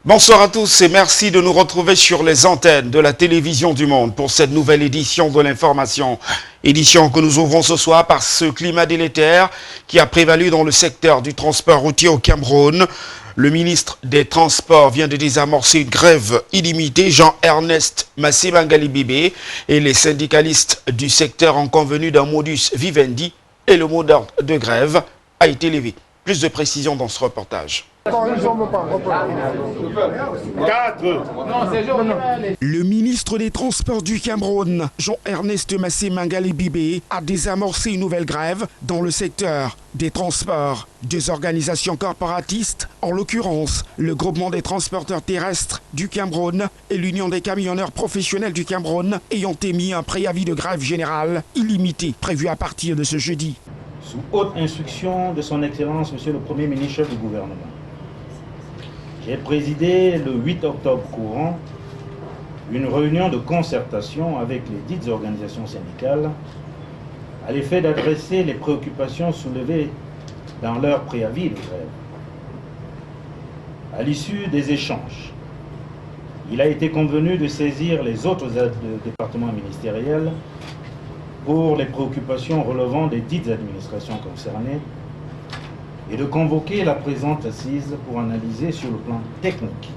Bonsoir à tous et merci de nous retrouver sur les antennes de la télévision du monde pour cette nouvelle édition de l'information. Édition que nous ouvrons ce soir par ce climat délétère qui a prévalu dans le secteur du transport routier au Cameroun. Le ministre des Transports vient de désamorcer une grève illimitée, Jean-Ernest Massé-Mangali-Bibé, et les syndicalistes du secteur ont convenu d'un modus vivendi et le mot d'ordre de grève a été levé. Plus de précisions dans ce reportage. Le ministre des Transports du Cameroun, Jean-Ernest Massé-Mangali-Bibé, a désamorcé une nouvelle grève dans le secteur des transports. Deux organisations corporatistes, en l'occurrence le Groupement des transporteurs terrestres du Cameroun et l'Union des camionneurs professionnels du Cameroun, ayant émis un préavis de grève générale illimité prévu à partir de ce jeudi. Sous haute instruction de son Excellence, Monsieur le Premier ministre chef du gouvernement, j'ai présidé le 8 octobre courant une réunion de concertation avec les dites organisations syndicales à l'effet d'adresser les préoccupations soulevées dans leur préavis de grève. À l'issue des échanges, il a été convenu de saisir les autres départements ministériels pour les préoccupations relevant des dites administrations concernées et de convoquer la présente assise pour analyser sur le plan technique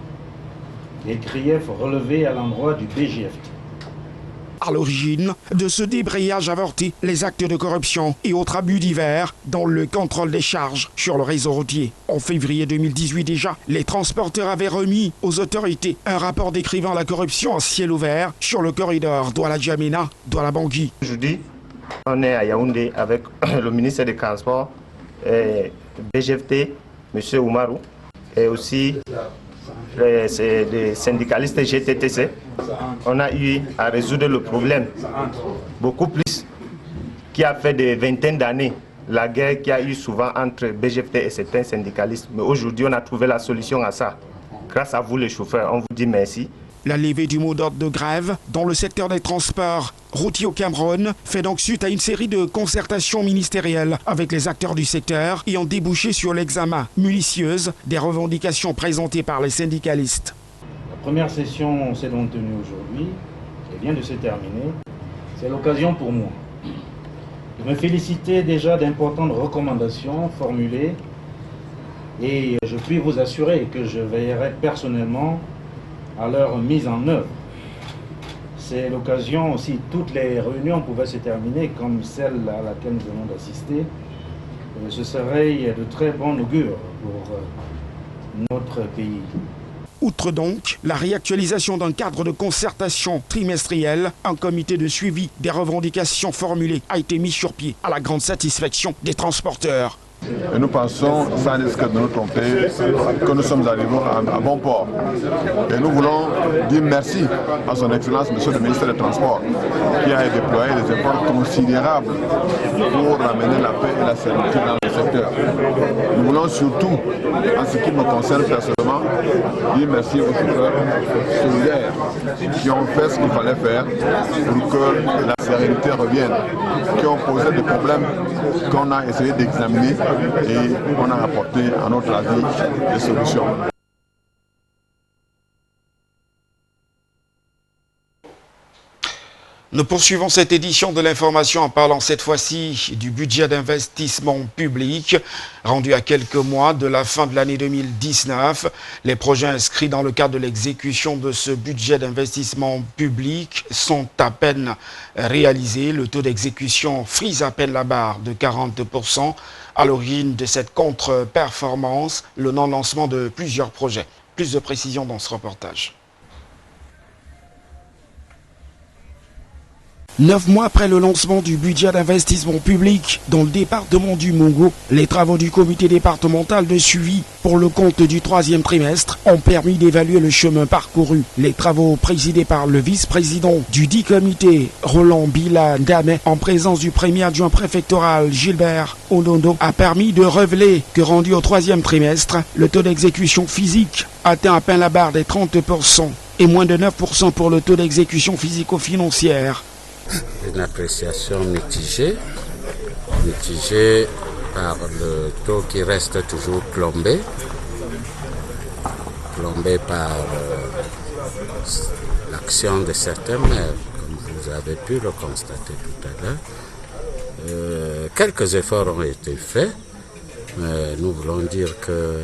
les griefs relevés à l'endroit du BGFT. À l'origine de ce débrayage avorté, les actes de corruption et autres abus divers dans le contrôle des charges sur le réseau routier. En février 2018 déjà, les transporteurs avaient remis aux autorités un rapport décrivant la corruption à ciel ouvert sur le corridor Douala-Djamena-Douala-Bangui. Aujourd'hui, on est à Yaoundé avec le ministre des Transports, BGFT, M. Oumarou, et aussi des syndicalistes GTTC. On a eu à résoudre le problème, beaucoup plus, qui a fait des vingtaines d'années, la guerre qu'il y a eu souvent entre BGFT et certains syndicalistes. Mais aujourd'hui, on a trouvé la solution à ça. Grâce à vous, les chauffeurs, on vous dit merci. La levée du mot d'ordre de grève dans le secteur des transports routiers au Cameroun fait donc suite à une série de concertations ministérielles avec les acteurs du secteur et ont débouché sur l'examen minutieuse des revendications présentées par les syndicalistes. La première session s'est donc tenue aujourd'hui et vient de se terminer. C'est l'occasion pour moi de me féliciter déjà d'importantes recommandations formulées et je puis vous assurer que je veillerai personnellement à leur mise en œuvre. C'est l'occasion aussi, toutes les réunions pouvaient se terminer comme celle à laquelle nous venons d'assister. Ce serait de très bon augure pour notre pays. Outre donc la réactualisation d'un cadre de concertation trimestriel, un comité de suivi des revendications formulées a été mis sur pied à la grande satisfaction des transporteurs. Et nous pensons, sans risque de nous tromper, que nous sommes arrivés à bon port. Et nous voulons dire merci à son Excellence, Monsieur le ministre des Transports, qui a déployé des efforts considérables pour ramener la paix et la sécurité dans le secteur. Nous voulons surtout, en ce qui me concerne personnellement, dire merci aux chauffeurs solidaires qui ont fait ce qu'il fallait faire pour que la sérénité revienne, qui ont posé des problèmes qu'on a essayé d'examiner et on a apporté à notre avis des solutions. Nous poursuivons cette édition de l'information en parlant cette fois-ci du budget d'investissement public. Rendu à quelques mois de la fin de l'année 2019, les projets inscrits dans le cadre de l'exécution de ce budget d'investissement public sont à peine réalisés. Le taux d'exécution frise à peine la barre de 40%. À l'origine de cette contre-performance, le non-lancement de plusieurs projets. Plus de précisions dans ce reportage. 9 mois après le lancement du budget d'investissement public dans le département du Mongo, les travaux du comité départemental de suivi pour le compte du 3e trimestre ont permis d'évaluer le chemin parcouru. Les travaux présidés par le vice-président du dit comité, Roland Bila Ndame, en présence du premier adjoint préfectoral Gilbert Onondo, a permis de révéler que rendu au 3e trimestre, le taux d'exécution physique atteint à peine la barre des 30% et moins de 9% pour le taux d'exécution physico-financière. Une appréciation mitigée par le taux qui reste toujours plombé, plombé par l'action de certains maires, comme vous avez pu le constater tout à l'heure. Quelques efforts ont été faits, mais nous voulons dire que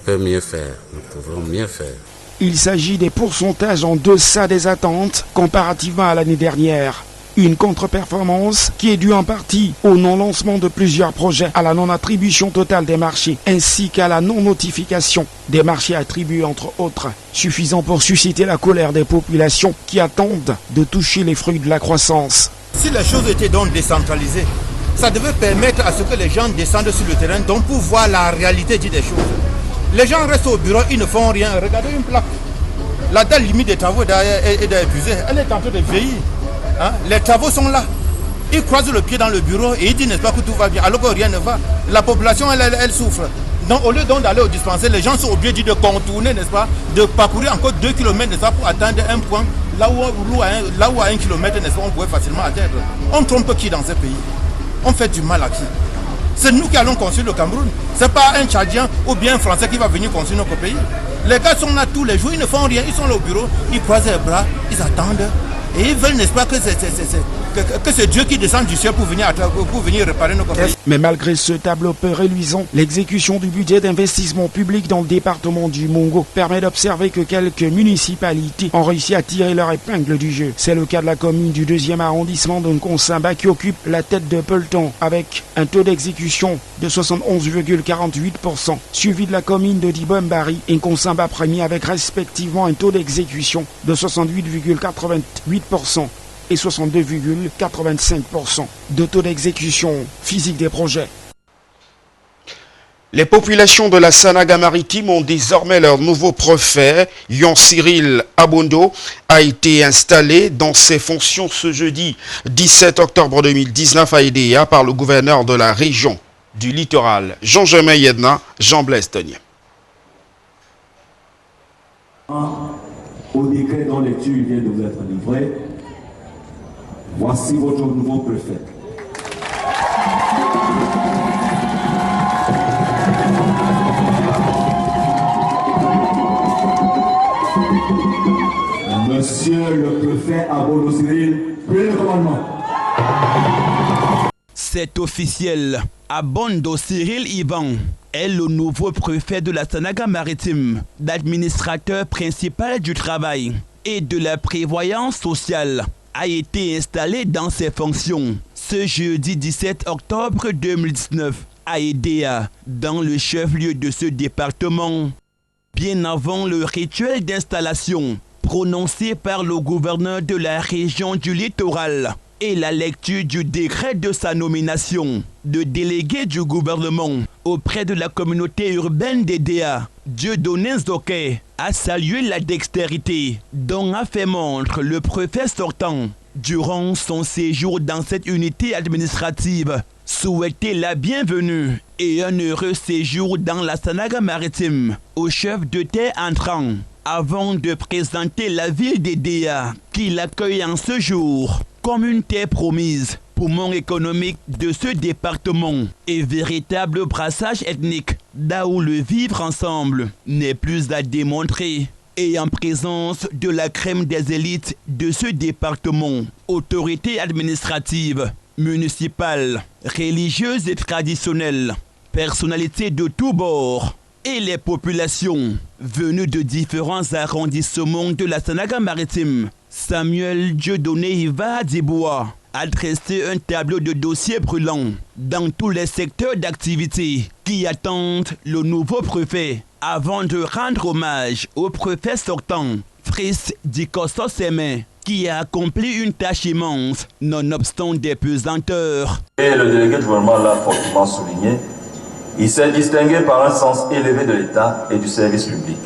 peut mieux faire, nous pouvons mieux faire. Il s'agit des pourcentages en deçà des attentes comparativement à l'année dernière. Une contre-performance qui est due en partie au non-lancement de plusieurs projets, à la non-attribution totale des marchés, ainsi qu'à la non-notification des marchés attribués entre autres, suffisant pour susciter la colère des populations qui attendent de toucher les fruits de la croissance. Si les choses étaient donc décentralisées, ça devait permettre à ce que les gens descendent sur le terrain donc pour voir la réalité des choses. Les gens restent au bureau, ils ne font rien. Regardez une plaque. La date limite des travaux est épuisée, elle est en train de vieillir. Hein? Les travaux sont là. Ils croisent le pied dans le bureau et ils disent n'est-ce pas que tout va bien, alors que rien ne va. La population, elle souffre. Donc au lieu d'aller au dispensaire, les gens sont obligés de contourner, n'est-ce pas, de parcourir encore 2 km, n'est-ce pas, pour atteindre un point, là où à 1 km, n'est-ce pas, on pouvait facilement atteindre. On trompe qui dans ce pays? On fait du mal à qui? C'est nous qui allons construire le Cameroun. Ce n'est pas un Tchadien ou bien un Français qui va venir construire notre pays. Les gars sont là tous les jours, ils ne font rien, ils sont là au bureau, ils croisent les bras, ils attendent. Et ils veulent, n'est-ce pas, que c'est Dieu qui descend du ciel pour venir réparer nos pays. Mais malgré ce tableau peu reluisant, l'exécution du budget d'investissement public dans le département du Mongo permet d'observer que quelques municipalités ont réussi à tirer leur épingle du jeu. C'est le cas de la commune du 2e arrondissement de Nkonsamba qui occupe la tête de peloton avec un taux d'exécution de 71,48%, suivi de la commune de Dibambari et Nkonsamba premier avec respectivement un taux d'exécution de 68,88% et 62,85% de taux d'exécution physique des projets. Les populations de la Sanaga-Maritime ont désormais leur nouveau préfet. Yon Cyril Abondo a été installé dans ses fonctions ce jeudi 17 octobre 2019 à Edea par le gouverneur de la région du littoral, Jean-Germain Yedna, Jean-Blaise Tonier. Au décret dont lecture vient de vous être livré, voici votre nouveau préfet. Monsieur le préfet Abondo Cyril, prenez le commandement. C'est officiel. Abondo Cyril Ivan est le nouveau préfet de la Sanaga-Maritime, l'administrateur principal du travail et de la prévoyance sociale, a été installé dans ses fonctions ce jeudi 17 octobre 2019 à Edea, dans le chef-lieu de ce département. Bien avant le rituel d'installation prononcé par le gouverneur de la région du littoral et la lecture du décret de sa nomination de délégué du gouvernement auprès de la communauté urbaine d'Edea, Dieudonné Nzoké a salué la dextérité dont a fait montre le préfet sortant durant son séjour dans cette unité administrative, souhaité la bienvenue et un heureux séjour dans la Sanaga-Maritime au chef de terre entrant, avant de présenter la ville d'Edea qui l'accueille en ce jour comme une terre promise, poumon économique de ce département et véritable brassage ethnique, là où le vivre ensemble n'est plus à démontrer. Et en présence de la crème des élites de ce département, autorités administratives, municipales, religieuses et traditionnelles, personnalités de tous bords et les populations venues de différents arrondissements de la Sanaga-Maritime, Samuel Dieudonné Iva Dibois a dressé un tableau de dossiers brûlants dans tous les secteurs d'activité qui attendent le nouveau préfet avant de rendre hommage au préfet sortant, Fris Dikosso Seme, qui a accompli une tâche immense, nonobstant des pesanteurs. Et le délégué du gouvernement l'a fortement souligné, il s'est distingué par un sens élevé de l'État et du service public.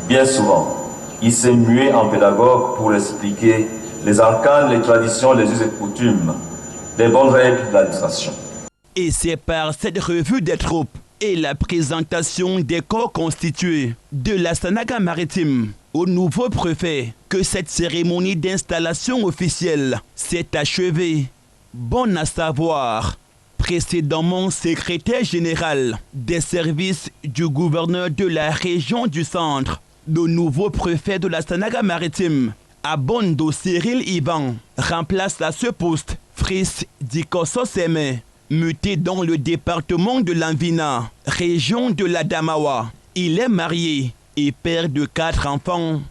Bien souvent, il s'est mué en pédagogue pour expliquer les arcanes, les traditions, les us et coutumes, les bonnes règles de l'administration. Et c'est par cette revue des troupes et la présentation des corps constitués de la Sanaga-Maritime au nouveau préfet que cette cérémonie d'installation officielle s'est achevée. Bon à savoir, précédemment secrétaire général des services du gouverneur de la région du Centre, le nouveau préfet de la Sanaga-Maritime, Abondo Cyril Ivan, remplace à ce poste Fris Dikoso Seme, muté dans le département de l'Anvina, région de l'Adamawa. Il est marié et père de 4 enfants.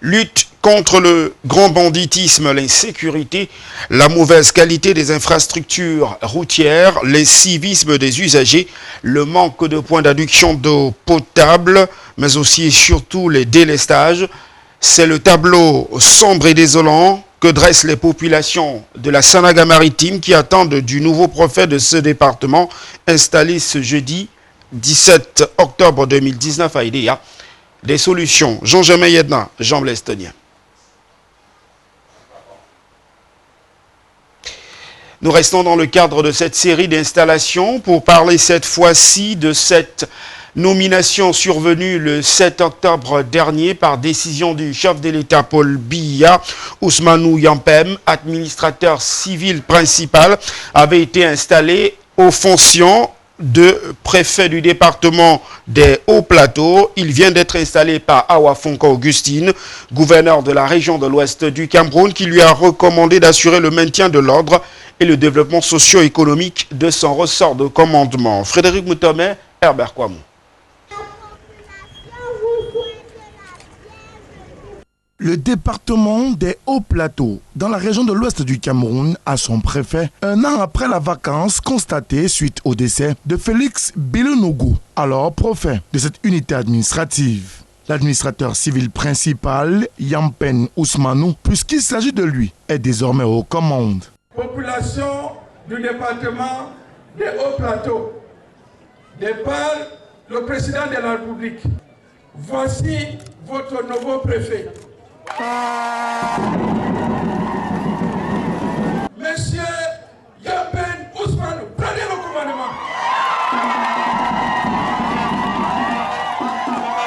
Lutte contre le grand banditisme, l'insécurité, la mauvaise qualité des infrastructures routières, les civismes des usagers, le manque de points d'adduction d'eau potable, mais aussi et surtout les délestages. C'est le tableau sombre et désolant que dressent les populations de la Sanaga-Maritime qui attendent du nouveau préfet de ce département installé ce jeudi 17 octobre 2019 à Idéa. Des solutions. Jean-Germain Yedna, Jean Blestonien. Nous restons dans le cadre de cette série d'installations pour parler cette fois-ci de cette nomination survenue le 7 octobre dernier par décision du chef de l'État Paul Biya. Ousmanou Yampem, administrateur civil principal, avait été installé aux fonctions de préfet du département des Hauts-Plateaux. Il vient d'être installé par Awa Fonko Augustine, gouverneur de la région de l'Ouest du Cameroun, qui lui a recommandé d'assurer le maintien de l'ordre et le développement socio-économique de son ressort de commandement. Frédéric Moutomé, Herbert Kouamou. Le département des Hauts-Plateaux, dans la région de l'Ouest du Cameroun, a son préfet, un an après la vacance constatée suite au décès de Félix Bilonougou, alors préfet de cette unité administrative. L'administrateur civil principal, Yampen Ousmanou, puisqu'il s'agit de lui, est désormais aux commandes. Population du département des Hauts-Plateaux, par le président de la République, voici votre nouveau préfet. Monsieur Yampen Ousmanou, prenez le commandement.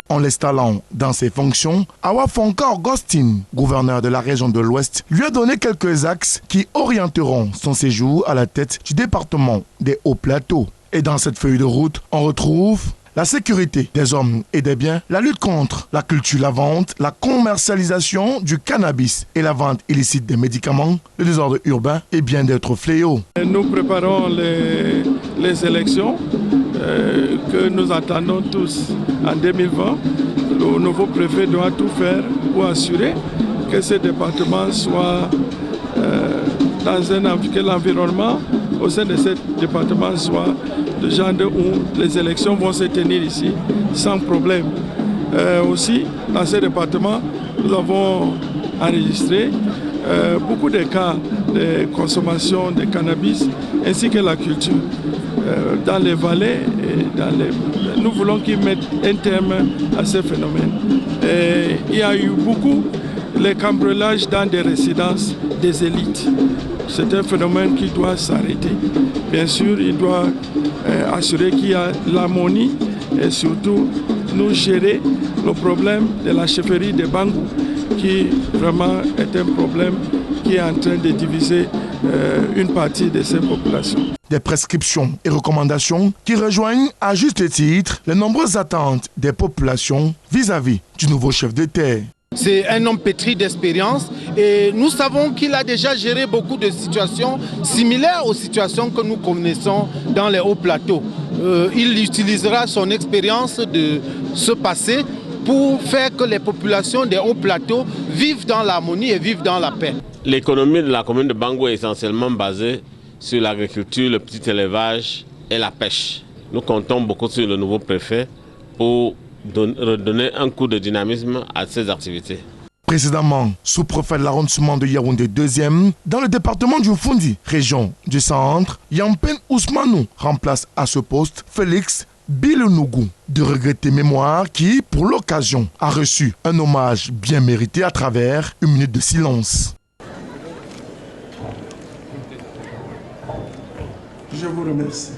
En l'installant dans ses fonctions, Awa Fonka Augustine, gouverneur de la région de l'Ouest, lui a donné quelques axes qui orienteront son séjour à la tête du département des Hauts-Plateaux. Et dans cette feuille de route, on retrouve la sécurité des hommes et des biens, la lutte contre la culture, la vente, la commercialisation du cannabis et la vente illicite des médicaments, le désordre urbain et bien d'autres fléaux. Nous préparons les élections que nous attendons tous en 2020. Le nouveau préfet doit tout faire pour assurer que ce département soit dans que l'environnement au sein de ce département soit le genre où les élections vont se tenir ici sans problème. Aussi, dans ce département, nous avons enregistré beaucoup de cas de consommation de cannabis ainsi que la culture. Dans les vallées, nous voulons qu'ils mettent un terme à ce phénomène. Il y a eu beaucoup de cambriolages dans des résidences des élites. C'est un phénomène qui doit s'arrêter. Bien sûr, il doit assurer qu'il y a l'harmonie et surtout nous gérer le problème de la chefferie de Bangou, qui vraiment est un problème qui est en train de diviser une partie de ces populations. Des prescriptions et recommandations qui rejoignent à juste titre les nombreuses attentes des populations vis-à-vis du nouveau chef d'État. C'est un homme pétri d'expérience et nous savons qu'il a déjà géré beaucoup de situations similaires aux situations que nous connaissons dans les Hauts-Plateaux. Il utilisera son expérience de ce passé pour faire que les populations des Hauts-Plateaux vivent dans l'harmonie et vivent dans la paix. L'économie de la commune de Bangou est essentiellement basée sur l'agriculture, le petit élevage et la pêche. Nous comptons beaucoup sur le nouveau préfet pour redonner un coup de dynamisme à ces activités. Précédemment, sous-préfet de l'arrondissement de Yaoundé 2e, dans le département du Fundi, région du Centre, Yampen Ousmanou remplace à ce poste Félix Bilonougou, de regretter mémoire qui, pour l'occasion, a reçu un hommage bien mérité à travers une minute de silence. Je vous remercie.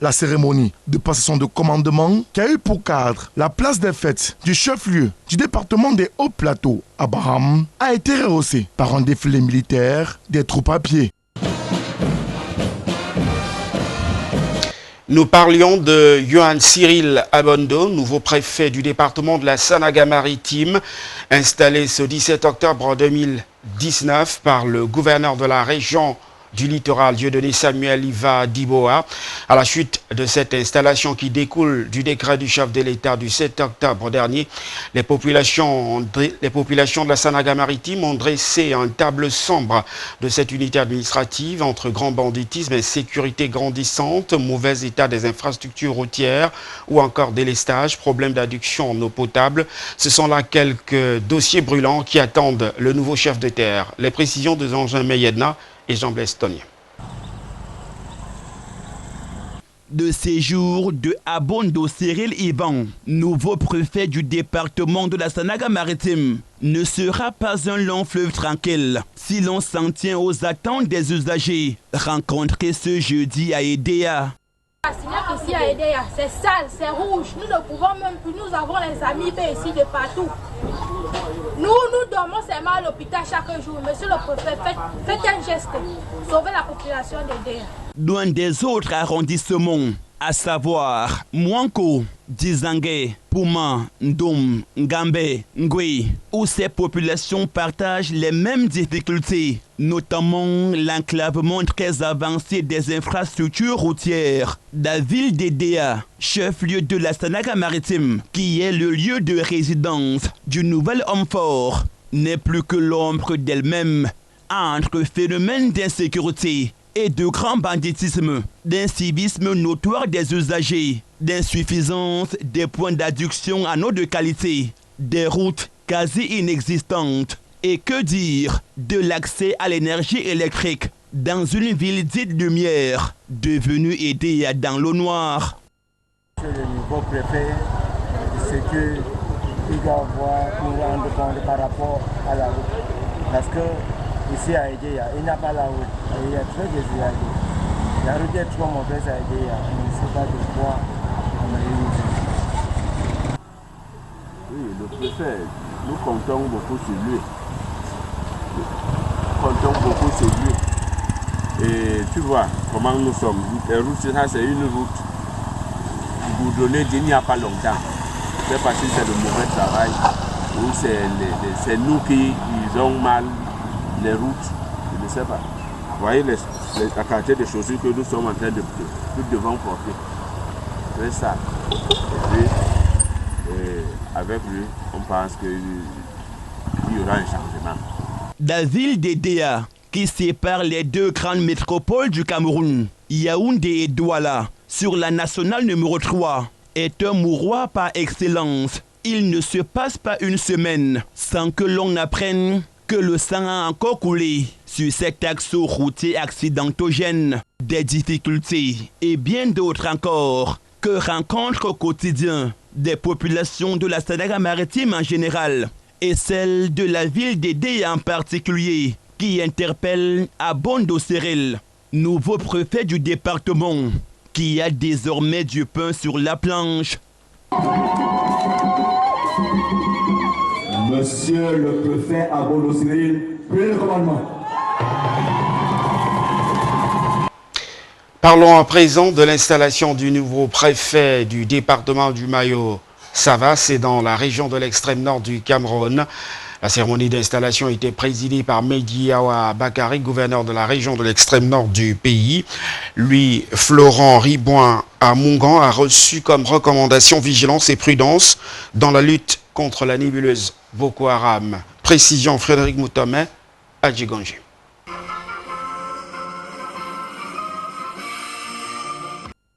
La cérémonie de passation de commandement qui a eu pour cadre la place des fêtes du chef-lieu du département des Hauts-Plateaux, Abraham, a été rehaussée par un défilé militaire des troupes à pied. Nous parlions de Johan Cyril Abondo, nouveau préfet du département de la Sanaga-Maritime, installé ce 17 octobre 2019 par le gouverneur de la région du littoral, Dieudonné Samuel Iva Diboa. À la suite de cette installation qui découle du décret du chef de l'État du 7 octobre dernier, les populations de la Sanaga-Maritime ont dressé un tableau sombre de cette unité administrative entre grand banditisme et sécurité grandissante, mauvais état des infrastructures routières ou encore délestage, problème d'adduction en eau potable. Ce sont là quelques dossiers brûlants qui attendent le nouveau chef de terre. Les précisions de Jean Meyedna et Jean-Blaise Tonnier. De séjour de Abondo Cyril Ivan, nouveau préfet du département de la Sanaga-Maritime, ne sera pas un long fleuve tranquille si l'on s'en tient aux attentes des usagers rencontrés ce jeudi à Edea. Ici à Edea, c'est sale, c'est rouge, nous ne pouvons même plus, nous avons les amis ici de partout. Nous dormons seulement à l'hôpital chaque jour. Monsieur le préfet, faites un geste, sauvez la population d'Edea. Loin des autres arrondissements, à savoir Mouanko, Dizangue, Pouma, Ndoum, Ngambé, Ngui, où ces populations partagent les mêmes difficultés, notamment l'enclavement très avancé des infrastructures routières. La ville d'Edea, chef-lieu de la Sanaga-Maritime, qui est le lieu de résidence du nouvel homme fort, n'est plus que l'ombre d'elle-même entre phénomènes d'insécurité et de grand banditisme, d'incivisme notoire des usagers, d'insuffisance des points d'adduction en eau de qualité, des routes quasi inexistantes, et que dire de l'accès à l'énergie électrique dans une ville dite lumière, devenue Edea dans l'eau noire. Le nouveau préfet, c'est qu'il doit avoir nous rendre compte par rapport à la route, parce que ici à Edea, il n'y a pas la route. Il y a trop de villages. La route est trop mauvaise à Edea. On ne sait pas de quoi on a eu. Oui, le préfet, nous comptons beaucoup sur lui. Nous comptons beaucoup sur lui. Et tu vois comment nous sommes. La route, ça c'est une route goudronnée d'il n'y a pas longtemps. C'est parce que c'est le mauvais travail. Ou c'est nous qui ont mal les routes, je ne sais pas. Vous voyez la quantité de chaussures que nous sommes en train de nous devons porter. C'est ça. Et puis, avec lui, on pense qu'il y aura un changement. La ville d'Edea, qui sépare les deux grandes métropoles du Cameroun, Yaoundé et Douala, sur la nationale numéro 3, est un mouroir par excellence. Il ne se passe pas une semaine sans que l'on apprenne que le sang a encore coulé sur cet axe routier accidentogène, des difficultés et bien d'autres encore que rencontrent au quotidien des populations de la Sanaga-Maritime en général et celles de la ville d'Edea en particulier, qui interpelle Abondo Cyril, nouveau préfet du département, qui a désormais du pain sur la planche. Monsieur le préfet Abondo Cyril, prenez le commandement. Parlons à présent de l'installation du nouveau préfet du département du Mayo-Sava, c'est dans la région de l'extrême nord du Cameroun. La cérémonie d'installation a été présidée par Mehdi Awa Bakari, gouverneur de la région de l'extrême nord du pays. Lui, Florent Ribouin à Mongan, a reçu comme recommandation vigilance et prudence dans la lutte contre la nébuleuse Boko Haram. Précision Frédéric Moutomé à Djigonji.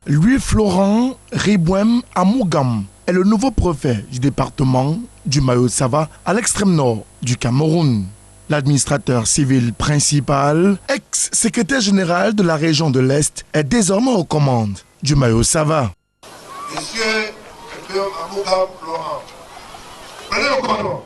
Lui, Florent Ribouin à Mougam, est le nouveau préfet du département du Mayo-Sava à l'extrême nord du Cameroun. L'administrateur civil principal, ex-secrétaire général de la région de l'Est, est désormais aux commandes du Mayo-Sava. Monsieur Amougam Florent, prenez le commandement.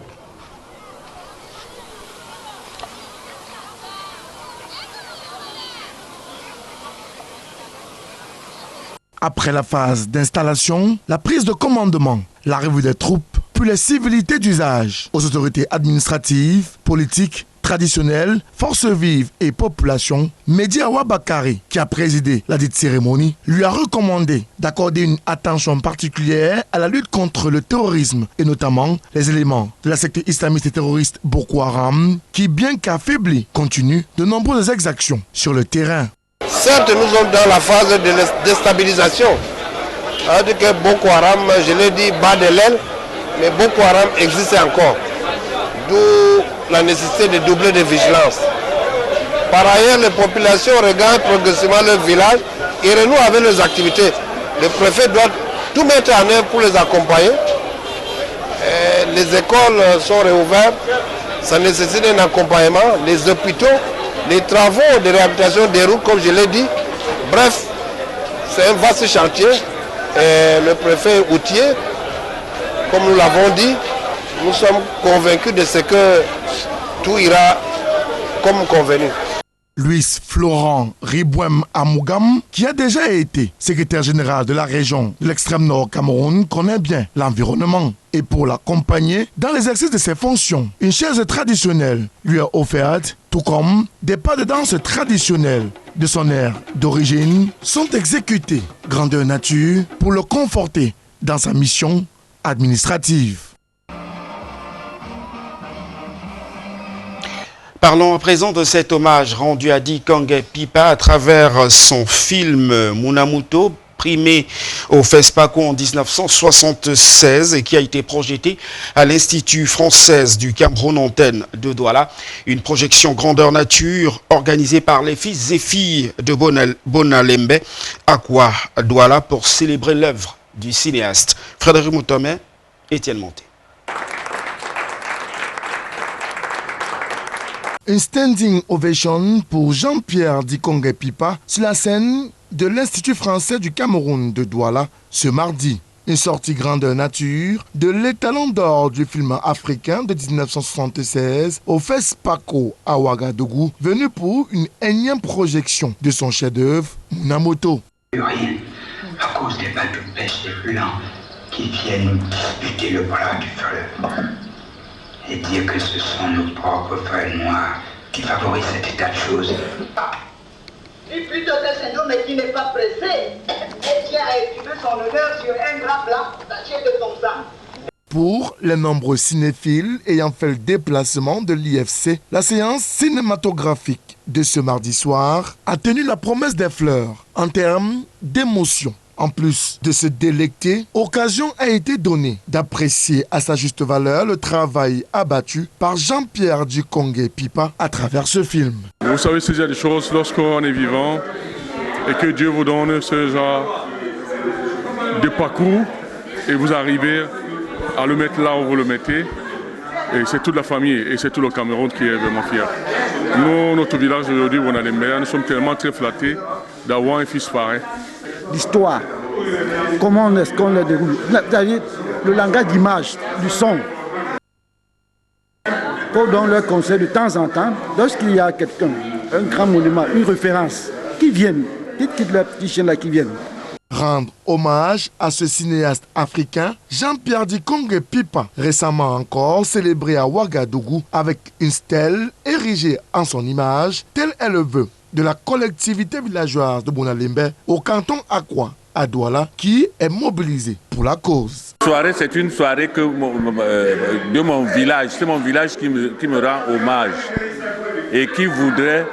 Après la phase d'installation, la prise de commandement, la revue des troupes, puis les civilités d'usage aux autorités administratives, politiques, traditionnelles, forces vives et populations, Mehdi Awa Bakari, qui a présidé la dite cérémonie, lui a recommandé d'accorder une attention particulière à la lutte contre le terrorisme et notamment les éléments de la secte islamiste et terroriste Boko Haram qui, bien qu'affaibli, continue de nombreuses exactions sur le terrain. Certes, nous sommes dans la phase de déstabilisation. C'est-à-dire que Boko Haram, je l'ai dit, bat de l'aile, mais Boko Haram existe encore. D'où la nécessité de doubler de vigilance. Par ailleurs, les populations regardent progressivement leur village et renouent avec leurs activités. Le préfet doit tout mettre en œuvre pour les accompagner. Les écoles sont réouvertes, ça nécessite un accompagnement. Les hôpitaux, les travaux de réhabilitation des routes, comme je l'ai dit. Bref, c'est un vaste chantier. Le préfet est outillé, comme nous l'avons dit. Nous sommes convaincus de ce que tout ira comme convenu. Luis Florent Ribouem Amougam, qui a déjà été secrétaire général de la région de l'extrême nord Cameroun, connaît bien l'environnement. Et pour l'accompagner dans l'exercice de ses fonctions, une chaise traditionnelle lui est offerte, tout comme des pas de danse traditionnels de son aire d'origine sont exécutés grandeur nature pour le conforter dans sa mission administrative. Parlons à présent de cet hommage rendu à Dikongé Pipa à travers son film Munamoto, primé au FESPACO en 1976 et qui a été projeté à l'Institut français du Cameroun antenne de Douala. Une projection grandeur nature organisée par les fils et filles de Bonalembe, Aqua Douala, pour célébrer l'œuvre du cinéaste. Frédéric Moutomé, Étienne Monté. Une standing ovation pour Jean-Pierre Dikongé Pipa sur la scène de l'Institut français du Cameroun de Douala ce mardi. Une sortie grandeur nature de l'étalon d'or du film africain de 1976 au FESPACO à Ouagadougou, venu pour une énième projection de son chef-d'œuvre Munamoto. Rien à cause des bateaux de pêche des plus lents qui viennent disputer le bras du fleuve. Et dire que ce sont nos propres feuilles noires qui favorisent cet état de choses. Et plutôt que cet homme qui n'est pas pressé, et tient à étudier son honneur sur un drap blanc taché de son sang. Pour les nombreux cinéphiles ayant fait le déplacement de l'IFC, la séance cinématographique de ce mardi soir a tenu la promesse des fleurs en termes d'émotion. En plus de se délecter, occasion a été donnée d'apprécier à sa juste valeur le travail abattu par Jean-Pierre Dikongé Pipa à travers ce film. Vous savez, c'est déjà des choses lorsqu'on est vivant et que Dieu vous donne ce genre de parcours et vous arrivez à le mettre là où vous le mettez. Et c'est toute la famille et c'est tout le Cameroun qui est vraiment fier. Nous, notre village aujourd'hui, nous sommes tellement très flattés d'avoir un fils pareil. L'histoire, comment est-ce qu'on le déroule, le langage d'image, du son. Pour donner leur conseil de temps en temps, lorsqu'il y a quelqu'un, un grand monument, une référence, qui viennent, quitte leurs petits chiens là qui viennent. Rendre hommage à ce cinéaste africain, Jean-Pierre Dikongé Pipa, récemment encore célébré à Ouagadougou avec une stèle érigée en son image, tel est le vœu de la collectivité villageoise de Bonalembe au canton Aqua à Douala qui est mobilisée pour la cause. Soirée, c'est une soirée de mon village. C'est mon village qui me rend hommage et qui voudrait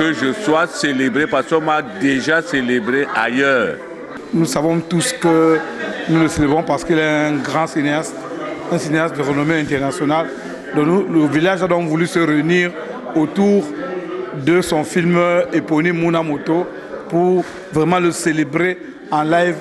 que je sois célébré parce qu'on m'a déjà célébré ailleurs. Nous savons tous que nous le célébrons parce qu'il est un grand cinéaste, un cinéaste de renommée internationale. Donc le village a donc voulu se réunir autour de son film éponyme Munamoto pour vraiment le célébrer en live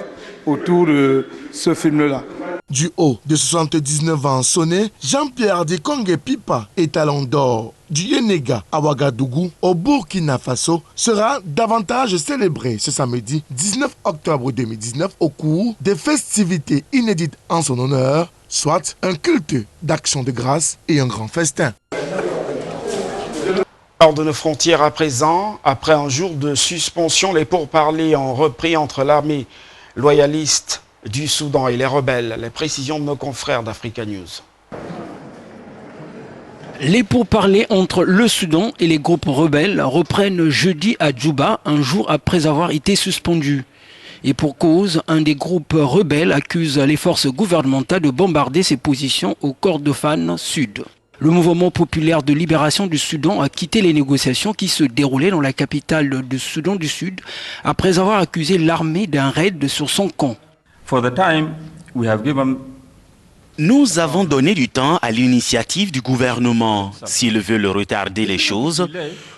autour de ce film-là. Du haut de 79 ans sonné, Jean-Pierre Dikongé Pipa, étalon d'or du Yenega à Ouagadougou, au Burkina Faso, sera davantage célébré ce samedi 19 octobre 2019 au cours des festivités inédites en son honneur, soit un culte d'action de grâce et un grand festin. Hors de nos frontières à présent, après un jour de suspension, les pourparlers ont repris entre l'armée loyaliste du Soudan et les rebelles. Les précisions de nos confrères d'Africa News. Les pourparlers entre le Soudan et les groupes rebelles reprennent jeudi à Djouba, un jour après avoir été suspendus. Et pour cause, un des groupes rebelles accuse les forces gouvernementales de bombarder ses positions au Kordofan Sud. Le mouvement populaire de libération du Soudan a quitté les négociations qui se déroulaient dans la capitale du Soudan du Sud après avoir accusé l'armée d'un raid sur son camp. Nous avons donné du temps à l'initiative du gouvernement. S'ils veulent retarder les choses,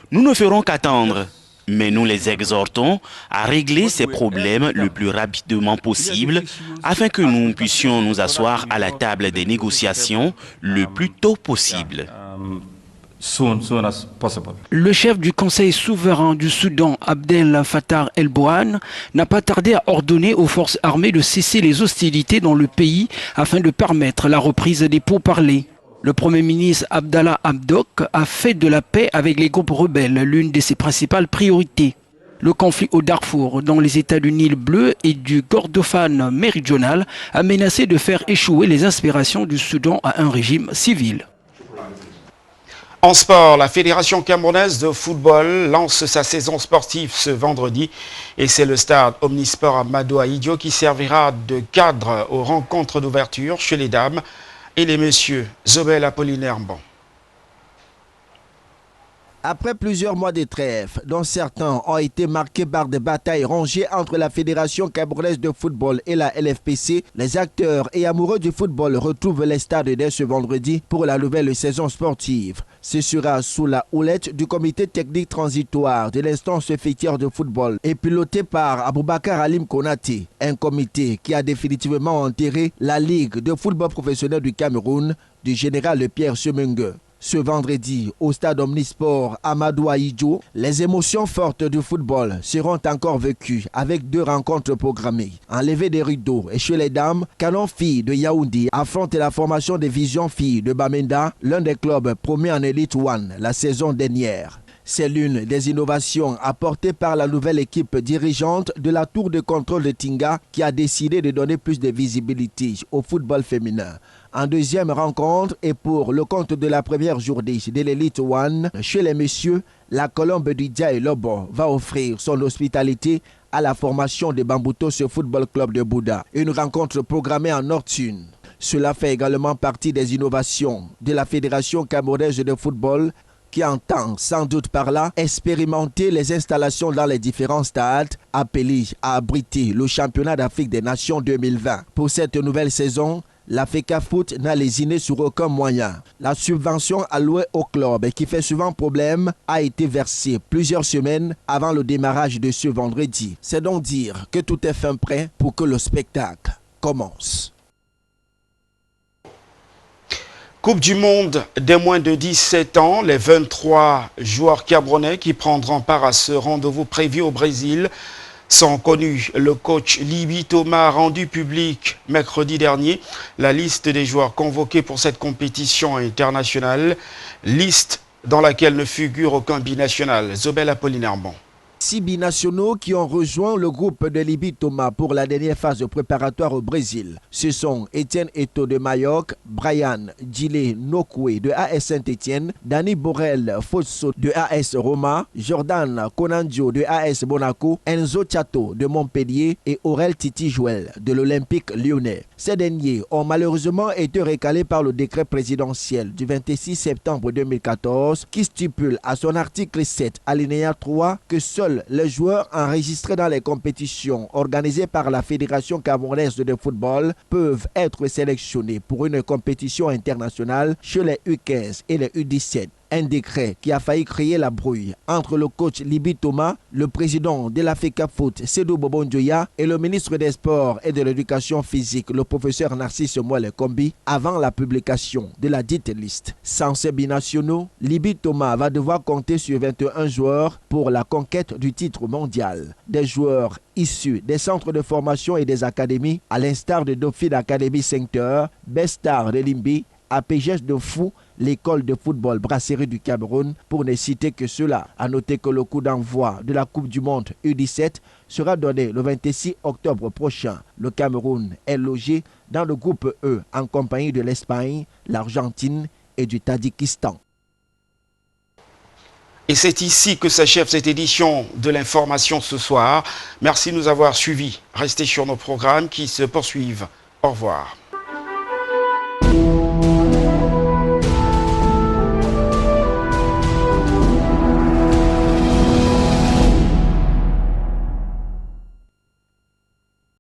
nous ne ferons qu'attendre. Mais nous les exhortons à régler ces problèmes le plus rapidement possible afin que nous puissions nous asseoir à la table des négociations le plus tôt possible. Le chef du Conseil souverain du Soudan, Abdel Fattah el-Bohan, n'a pas tardé à ordonner aux forces armées de cesser les hostilités dans le pays afin de permettre la reprise des pourparlers. Le Premier ministre Abdallah Hamdok a fait de la paix avec les groupes rebelles l'une de ses principales priorités. Le conflit au Darfour, dans les États du Nil bleu et du Kordofan méridional, a menacé de faire échouer les aspirations du Soudan à un régime civil. En sport, la Fédération camerounaise de football lance sa saison sportive ce vendredi et c'est le stade Omnisport Amadou Ahidjo qui servira de cadre aux rencontres d'ouverture chez les dames et les messieurs. Zobel Apollinaire Bon. Après plusieurs mois de trêve, dont certains ont été marqués par des batailles rangées entre la Fédération camerounaise de football et la LFPC, les acteurs et amoureux du football retrouvent les stades dès ce vendredi pour la nouvelle saison sportive. Ce sera sous la houlette du comité technique transitoire de l'instance fêtière de football et piloté par Aboubakar Halim Konaté, un comité qui a définitivement enterré la Ligue de football professionnel du Cameroun du général Pierre Semengue. Ce vendredi, au stade Omnisport Amadou Ahidjo, les émotions fortes du football seront encore vécues avec 2 rencontres programmées. En levée des rideaux et chez les dames, Canon Filles de Yaoundé affronte la formation des Visions Filles de Bamenda, l'un des clubs promis en Elite One la saison dernière. C'est l'une des innovations apportées par la nouvelle équipe dirigeante de la tour de contrôle de Tinga qui a décidé de donner plus de visibilité au football féminin. En deuxième rencontre et pour le compte de la première journée de l'Elite One, chez les messieurs, la Colombe du Dia Lobo va offrir son hospitalité à la formation de Bamboutos Football Club de Bouddha. Une rencontre programmée en Nord-Sud. Cela fait également partie des innovations de la Fédération camerounaise de football qui entend sans doute par là expérimenter les installations dans les différents stades appelés à abriter le championnat d'Afrique des Nations 2020. Pour cette nouvelle saison, la FECAFOOT n'a lésiné sur aucun moyen. La subvention allouée au club qui fait souvent problème a été versée plusieurs semaines avant le démarrage de ce vendredi. C'est donc dire que tout est fin prêt pour que le spectacle commence. Coupe du monde des moins de 17 ans, les 23 joueurs camerounais qui prendront part à ce rendez-vous prévu au Brésil sont connus. Le coach Libi Thomas a rendu public mercredi dernier la liste des joueurs convoqués pour cette compétition internationale, liste dans laquelle ne figure aucun binational. Zobel Apollinaire Bon. 6 binationaux qui ont rejoint le groupe de Libi Thomas pour la dernière phase préparatoire au Brésil. Ce sont Etienne Eto'o de Majorque, Brian Djilé Nokwe de AS Saint-Etienne, Dani Borel Fosso de AS Roma, Jordan Konanjo de AS Monaco, Enzo Chato de Montpellier et Aurel Titi Joël de l'Olympique lyonnais. Ces derniers ont malheureusement été recalés par le décret présidentiel du 26 septembre 2014 qui stipule à son article 7 alinéa 3 que seuls les joueurs enregistrés dans les compétitions organisées par la Fédération camerounaise de football peuvent être sélectionnés pour une compétition internationale chez les U15 et les U17. Un décret qui a failli créer la brouille entre le coach Libi Thomas, le président de la FECAFOOT, Sédou Bobondjoya, et le ministre des Sports et de l'Éducation physique, le professeur Narcisse Moelle Kombi, avant la publication de la dite liste. Sans ces binationaux, Libi Thomas va devoir compter sur 21 joueurs pour la conquête du titre mondial. Des joueurs issus des centres de formation et des académies, à l'instar de Dauphine Academy Center, Bestar de Limbi, APGS de Fou, l'école de football Brasserie du Cameroun, pour ne citer que cela. À noter que le coup d'envoi de la Coupe du Monde U17 sera donné le 26 octobre prochain. Le Cameroun est logé dans le groupe E en compagnie de l'Espagne, l'Argentine et du Tadjikistan. Et c'est ici que s'achève cette édition de l'information ce soir. Merci de nous avoir suivis. Restez sur nos programmes qui se poursuivent. Au revoir.